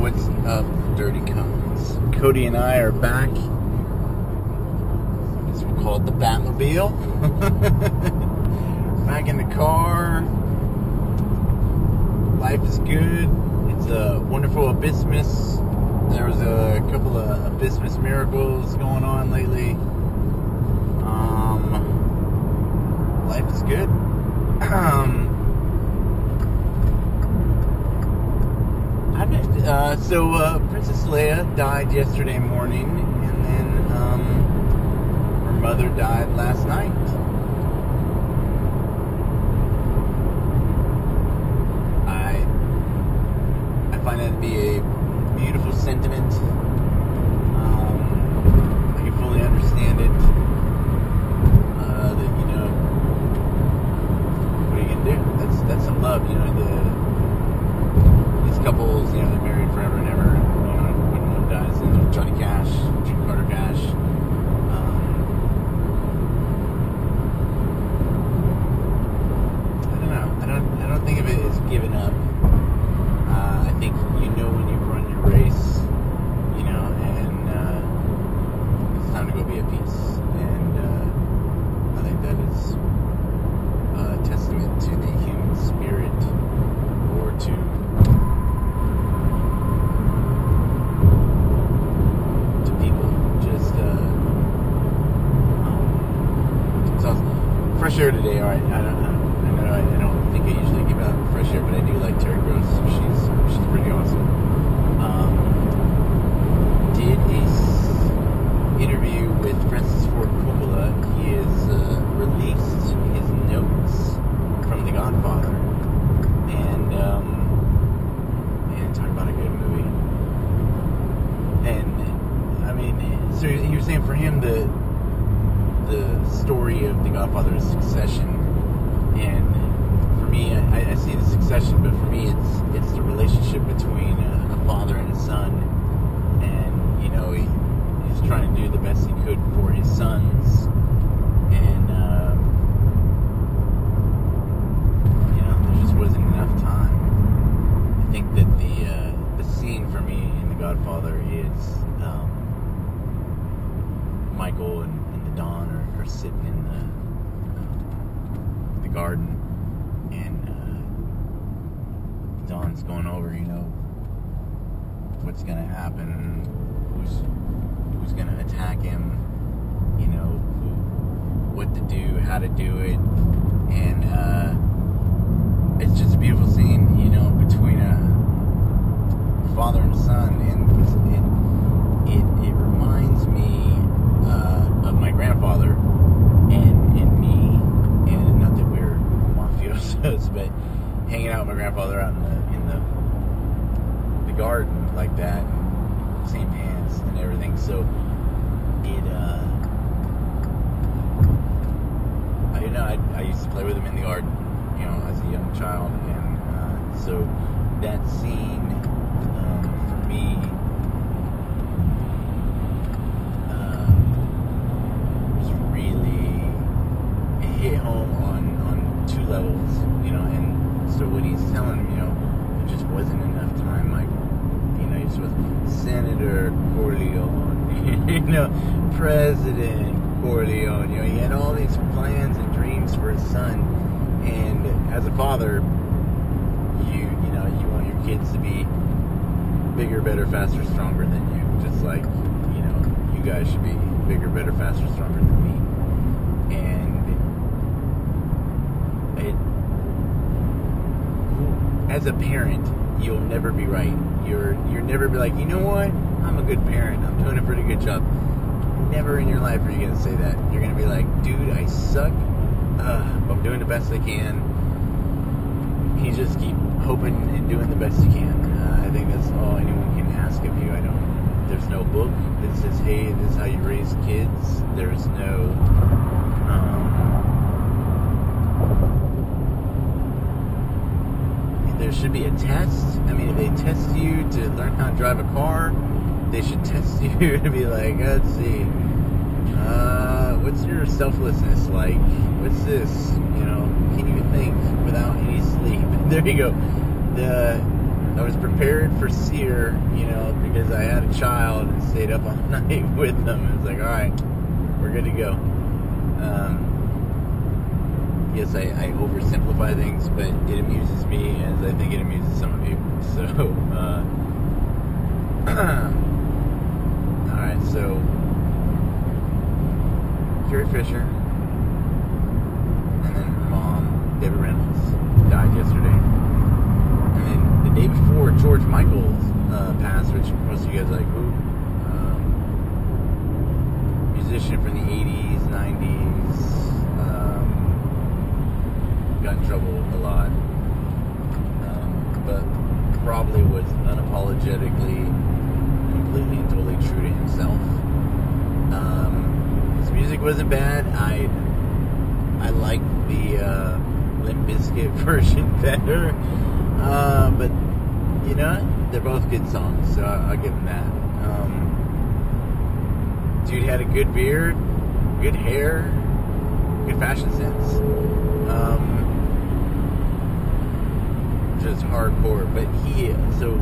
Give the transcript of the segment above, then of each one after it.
What's up, Dirty Cones? Cody and I are back. I guess we'll call it the Batmobile. Back in the car. Life is good. It's a wonderful Abyssmas. There was a couple of Abyssmas miracles going on lately. Life is good. So Princess Leia died yesterday morning, and then her mother died last night. I find that to be a beautiful sentiment. I can fully understand it. That, you know, what are you gonna do? That's some love, you know. These couples, you know, they're married forever and ever. You know, when one dies, you know, Johnny Cash, June Carter Cash. I don't know. I don't think of it as giving up. I think you know when you've run your race, you know, and it's time to go be at peace. And I think that is a testament to the human spirit, or to people. Just fresh air today. All right, I don't think I usually give out fresh air, but I do like Terry Gross. She's pretty awesome. Did a interview with Francis Ford Coppola. He has released his notes from The Godfather, and talk about a good movie. And I mean, so you're saying for him the story of The Godfather is succession, and for me, I see the succession, but for me, it's the relationship between a father and a son, and you know, he's trying to do the best he could for his sons, and you know, there just wasn't enough time. I think that the scene for me in The Godfather is Michael and the Don are sitting in the garden, and Don's going over, you know, what's gonna happen, who's gonna attack him, you know, what to do, how to do it, and it's just a beautiful scene, you know, between a father and son, and it reminds me of my grandfather and me, and not that we're mafiosos, but hanging out with my grandfather out in the garden like that, same pants and everything. So I don't know, I used to play with him in the garden, you know, as a young child, and so that scene for me was really, it hit home on two levels, you know. And so when he's telling him, you know, there just wasn't enough time, like, you know, he just was Senator Corleone, you know, President Corleone, you know, he had all these plans and dreams for his son, and as a father, you know, you want your kids to be bigger, better, faster, stronger than you, just like, you know, you guys should be bigger, better, faster, stronger than me. And as a parent, you'll never be right. You're never be like, you know what? I'm a good parent. I'm doing a pretty good job. Never in your life are you going to say that. You're going to be like, dude, I suck. But I'm doing the best I can. You just keep hoping and doing the best you can. I think that's all anyone can ask of you. There's no book that says, hey, this is how you raise kids. There's no there should be a test. I mean, if they test you to learn how to drive a car, they should test you to be like, let's see, what's your selflessness like? What's this? You know, can you think without any sleep? There you go. I was prepared for seer, because I had a child and stayed up all night with them. It's like, all right, we're good to go. Yes, I oversimplify things, but it amuses me as I think it amuses some of you. So, all right, so Carrie Fisher, and then her mom, Debbie Reynolds, died yesterday. And then the day before, George Michael passed, which most of you guys are like, who? Musician from the 80s, 90s, got in trouble a lot, but probably was unapologetically, completely and totally true to himself. His music wasn't bad. I liked the Limp Bizkit version better, but you know what? They're both good songs, so I'll give him that. Dude had a good beard, good hair, good fashion sense. Just hardcore, but so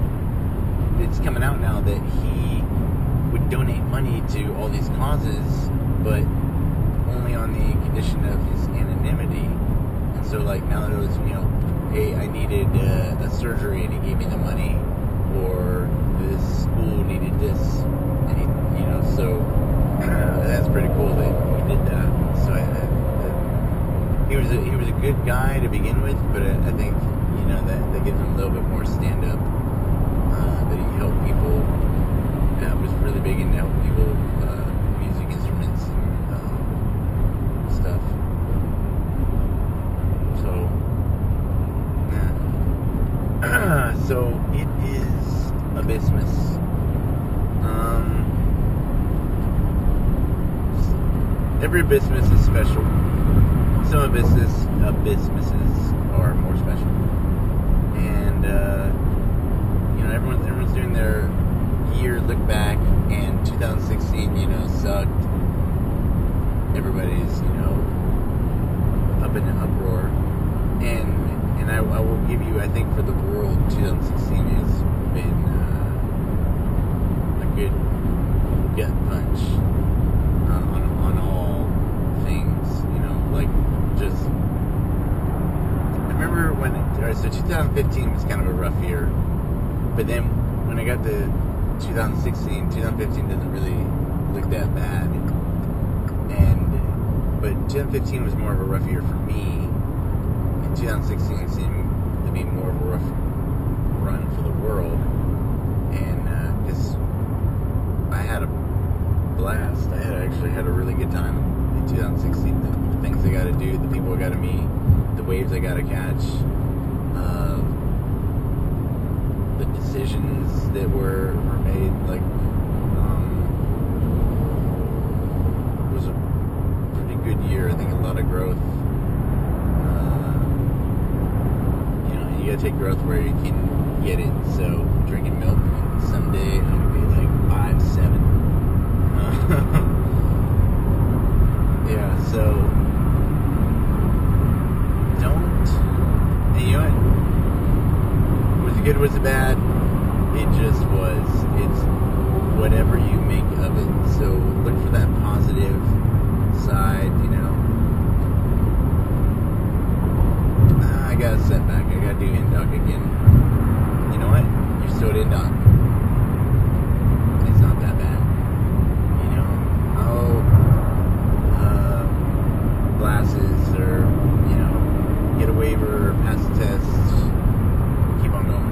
it's coming out now that he would donate money to all these causes, but only on the condition of his anonymity. And so, like, now that it was, hey, I needed a surgery and he gave me the money, or this school needed this, and he, so that's pretty cool that he did that. So he was a good guy to begin with, but I think that gives him a little bit more stand up. That he helped people. Was really big into helping people with music instruments and stuff. So, so it is Abyssmas. Every Abyssmas is special. Some Abyssmases are more special. And, everyone's doing their year look back, and 2016, sucked. Everybody's, up in an uproar. And I will give you, I think for the world, 2016 has been a good gut punch on all things, like just. I remember so 2015 was kind of a rough year, but then when I got to 2015 doesn't really look that bad, but 2015 was more of a rough year for me, and 2016 seemed to be more of a rough run for the world, and because I had a blast. I actually had a really good time in 2016. The things I got to do, the people I got to meet, the waves I got to catch, the decisions that were made, like, it was a pretty good year. I think a lot of growth. You gotta take growth where you can get it. So drinking milk someday I'm gonna be like 5'7". Yeah, so and you know what? Was it good, was it bad? It just was. It's whatever you make of it. So look for that positive side, I got a setback. I gotta do in-dock again. You know what? You're still at in-dock. It's not that bad. Glasses, or get a waiver, pass the test, keep on going.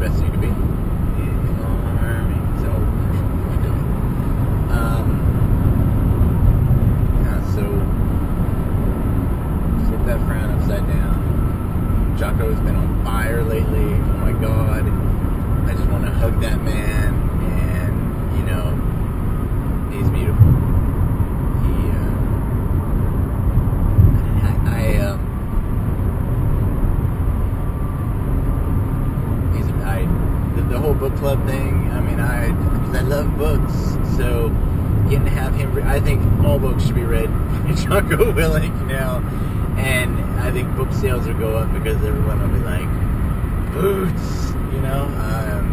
best you can be. So, yeah, so flip that frown upside down. Jocko's been on fire lately. Oh my God. I just want to hug that man, and, you know, he's beautiful. The whole book club thing, I mean, because I love books, so getting to have him, I think all books should be read by Jocko Willink now, and I think book sales will go up because everyone will be like, Boots, you know,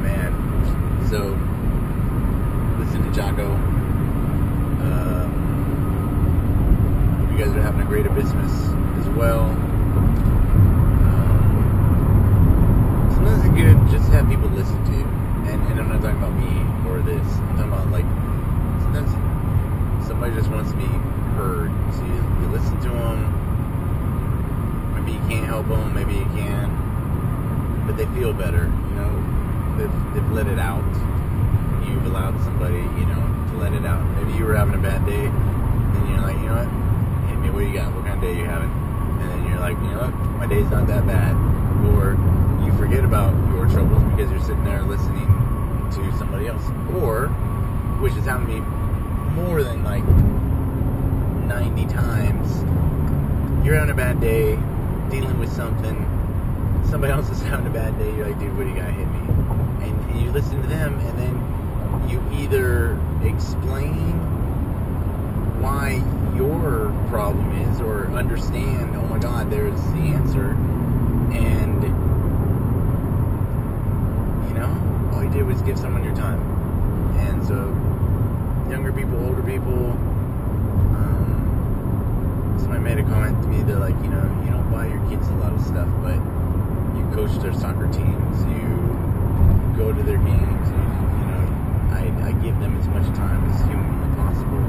man, so listen to Jocko. Hope you guys are having a great Abyssmas as well. Sometimes it's good just to have people listen to you. And I'm not talking about me or this. I'm talking about, like, sometimes somebody just wants to be heard. So you listen to them. Maybe you can't help them. Maybe you can. But they feel better, you know. They've let it out. You've allowed somebody, you know, to let it out. Maybe you were having a bad day, and you're like, you know what? Hit me, what you got? What kind of day you having? And then you're like, you know what? My day's not that bad. Or you forget about your troubles because you're sitting there listening to somebody else. Or, which has happened to me more than like 90 times, you're having a bad day, dealing with something, somebody else is having a bad day, you're like, dude, what do you got? Hit me. And you listen to them, and then you either explain why your problem is, or understand, oh my God, there's the answer. And, you know, all you did was give someone your time. And so, younger people, older people, somebody made a comment to me, they're like, you know, you don't buy your kids a lot of stuff, but you coach their soccer teams, you go to their games, you know, I give them as much time as humanly possible.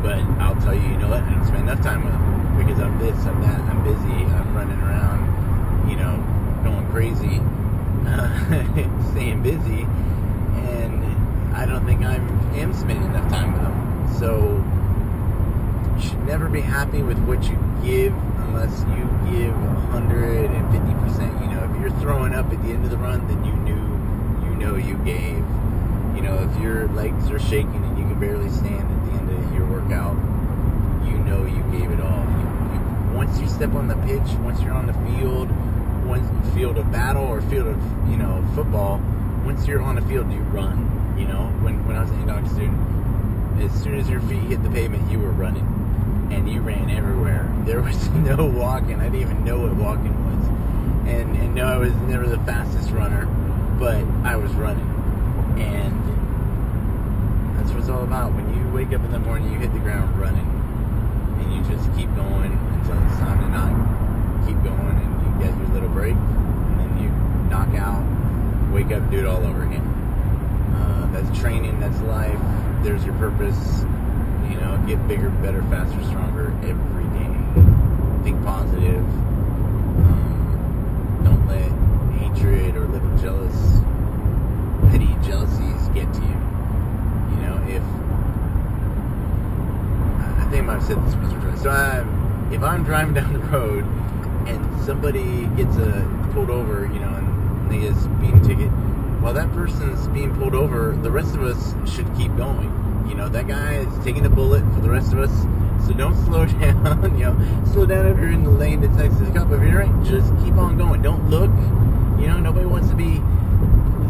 But I'll tell you, you know what, I don't spend enough time with them because I'm this, I'm that, I'm busy, I'm running around, you know, going crazy, staying busy, and I don't think I am spending enough time with them. So you should never be happy with what you give unless you give 150%. You know, if you're throwing up at the end of the run, then you know you gave. You know, if your legs are shaking and you can barely stand at the end of your workout, you know you gave it all. Once you step on the pitch, once you're on the field, field of battle or field of, you know, football, once you're on the field, you run. You know, when I was an in-dog student, as soon as your feet hit the pavement, you were running. And you ran everywhere. There was no walking. I didn't even know what walking was. And no, I was never the fastest runner, but I was running. And that's what it's all about. When you wake up in the morning, you hit the ground running. And you just keep going until it's time to not keep going, and you get your little break. And then you knock out, wake up, do it all over again. That's training, that's life. There's your purpose. You know, get bigger, better, faster, stronger every day. Think positive. Don't let hatred or little petty jealousies get to you. You know, I think I might have said this once or twice. So if I'm driving down the road and somebody gets pulled over, you know, and they get a speeding ticket, while that person's being pulled over, the rest of us should keep going. You know, that guy is taking a bullet for the rest of us, so don't slow down. You know, slow down if you're in the lane that's next to the cop. If you're right, just keep on going. Don't look. You know, nobody wants to be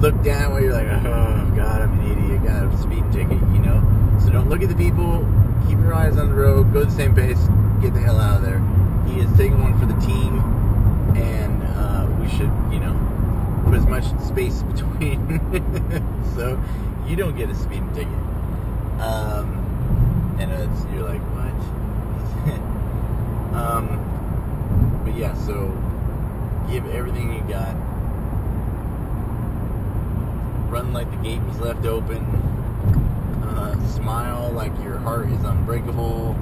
looked at while you're like, oh God, I'm an idiot, got a speeding ticket. You know, so don't look at the people. Keep your eyes on the road. Go the same pace. Get the hell out of there. He is taking one for the team, and we should, you know, put as much space between so you don't get a speeding ticket. And you're like, what? But yeah, so give everything you got. Run like the gate was left open. Smile like your heart is unbreakable.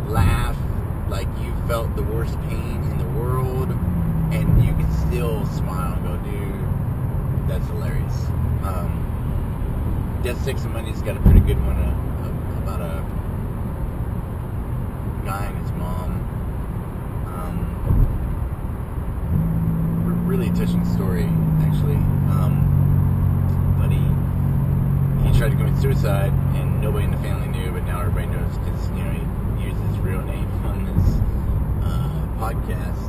Laugh like you felt the worst pain in the world, and you can still smile and go, Dude, that's hilarious. Death, Sex, and Money's got a pretty good one about a guy and his mom. Really touching story, actually. But he tried to commit suicide, and nobody in the family knew, but now everybody knows because he used his real name on this podcast.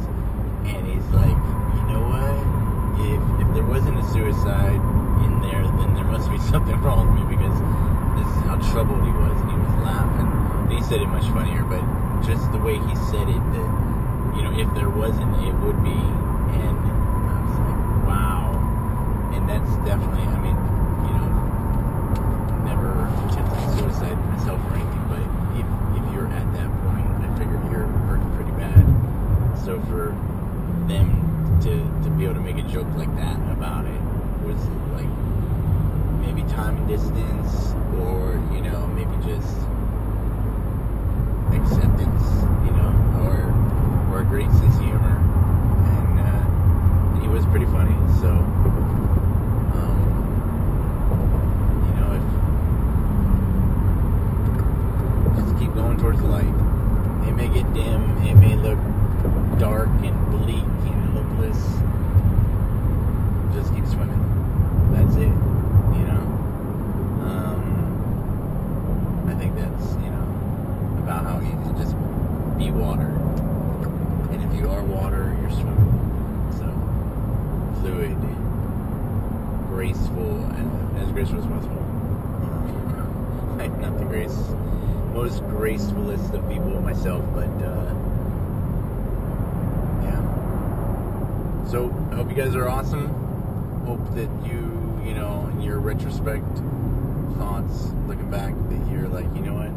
And he's like, you know what? If there wasn't a suicide in there, then there must be something wrong with me, because this is how troubled he was, and he was laughing. And he said it much funnier, but just the way he said it, that if there wasn't, it would be. And I was like, wow. And that's definitely, never attempted suicide myself or anything, but if you're at that point, I figure you're hurting pretty bad. So for them to be able to make a joke like that about it was like maybe time and distance, or maybe just acceptance, or a great sense of humor, and he was pretty funny. So if just keep going towards the light. It may get dim, it may look dark and bleak and hopeless. Just keep swimming. That's it. I think that's about how easy. Just be water, and if you are water, you're swimming. So fluid, graceful, and as graceful as possible. I'm not the most gracefulest of people myself, but yeah. So I hope you guys are awesome. Hope that in your retrospect thoughts, looking back, that you're like, you know what?